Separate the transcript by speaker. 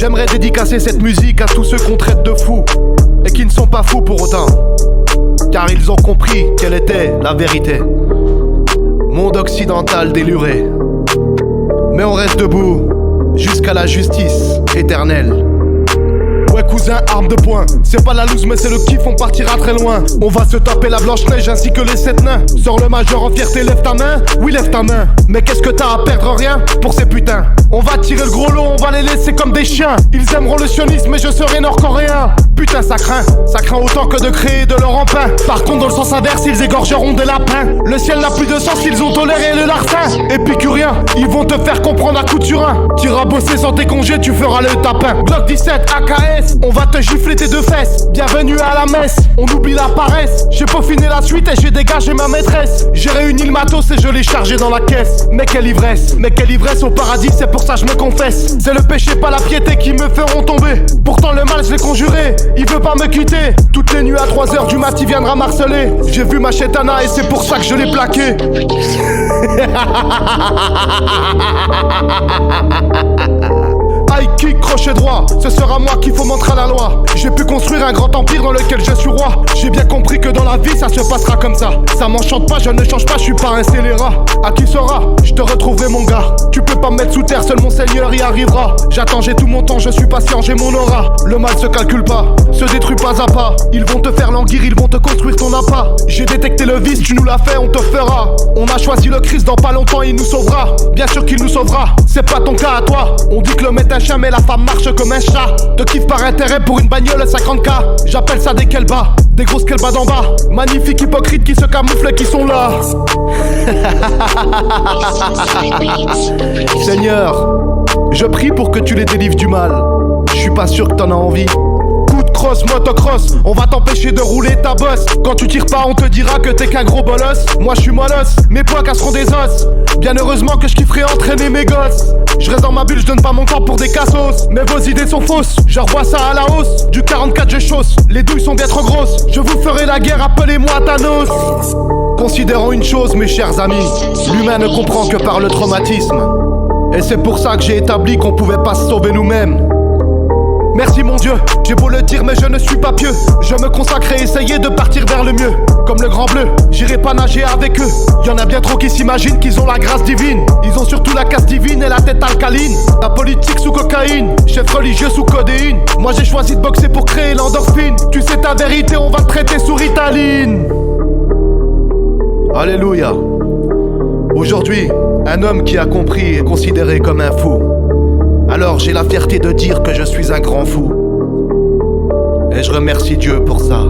Speaker 1: J'aimerais dédicacer cette musique à tous ceux qu'on traite de fous et qui ne sont pas fous pour autant, car ils ont compris quelle était la vérité. Monde occidental déluré, mais on reste debout jusqu'à la justice éternelle. Ouais cousin, arme de poing, c'est pas la loose mais c'est le kiff, on partira très loin. On va se taper la Blanche-Neige ainsi que les 7 nains. Sors le major en fierté, lève ta main, oui lève ta main. Mais qu'est-ce que t'as à perdre, rien pour ces putains. On va tirer le gros lot, on va les laisser comme des chiens. Ils aimeront le sionisme mais je serai nord-coréen. Putain ça craint autant que de créer de leur emprunt. Par contre dans le sens inverse, ils égorgeront des lapins. Le ciel n'a plus de sens, ils ont toléré le larcin. Épicurien, ils vont te faire comprendre à coup de surin. T'iras bosser sans tes congés, tu feras le tapin. Glock 17, AKS, on va te gifler tes deux fesses. Bienvenue à la messe, on oublie la paresse. J'ai peaufiné la suite et j'ai dégagé ma maîtresse. J'ai réuni le matos et je l'ai chargé dans la caisse. Mais quelle ivresse au paradis, c'est pour ça je me confesse. C'est le péché pas la piété qui me feront tomber. Pourtant le mal je l'ai conjuré, il veut pas me quitter. Toutes les nuits à 3h du mat il viendra marceler. J'ai vu ma chétana et c'est pour ça que je l'ai plaqué. High kick, crochet droit, ce sera moi qui fomentera la loi. J'ai pu construire un grand empire dans lequel je suis roi. J'ai bien compris que dans la vie ça se passera comme ça. Ça m'enchante pas, je ne change pas, je suis pas un scélérat. À qui sera, je te retrouverai mon gars. Tu peux pas me mettre sous terre, seul mon seigneur y arrivera. J'attends, j'ai tout mon temps, je suis patient, j'ai mon aura. Le mal se calcule pas, se détruit pas à pas. Ils vont te faire languir, ils vont te construire ton appât. J'ai détecté le vice, tu nous l'as fait, on te fera. On a choisi le Christ, dans pas longtemps il nous sauvera. Bien sûr qu'il nous sauvera, c'est pas ton cas à toi. On dit que le maître chien mais la femme marche comme un chat. Te kiffe par intérêt pour une bagnole 50K. J'appelle ça des kelbas, des grosses kelbas d'en bas. Magnifiques hypocrites qui se camouflent et qui sont là. Seigneur, je prie pour que tu les délivres du mal. Je suis pas sûr que t'en as envie. Coup de crosse, motocross, on va t'empêcher de rouler ta bosse. Quand tu tires pas on te dira que t'es qu'un gros bolos. Moi je suis molosse, mes poings casseront des os. Bien heureusement que je kifferai entraîner mes gosses. Je reste dans ma bulle, je donne pas mon corps pour des cassos. Mais vos idées sont fausses, je revois ça à la hausse. Du 44 je chausse, les douilles sont bien trop grosses. Je vous ferai la guerre, appelez-moi Thanos. Considérons une chose mes chers amis, l'humain ne comprend que par le traumatisme. Et c'est pour ça que j'ai établi qu'on pouvait pas se sauver nous-mêmes. Merci mon Dieu, j'ai beau le dire mais je ne suis pas pieux. Je me consacre et essayer de partir vers le mieux. Comme le grand bleu, j'irai pas nager avec eux. Y'en a bien trop qui s'imaginent qu'ils ont la grâce divine. Ils ont surtout la casse divine et la tête alcaline. La politique sous cocaïne, chef religieux sous codéine. Moi j'ai choisi de boxer pour créer l'endorphine. Tu sais ta vérité, on va te traiter sous Ritaline. Alléluia. Aujourd'hui, un homme qui a compris est considéré comme un fou. Alors j'ai la fierté de dire que je suis un grand fou. Et je remercie Dieu pour ça.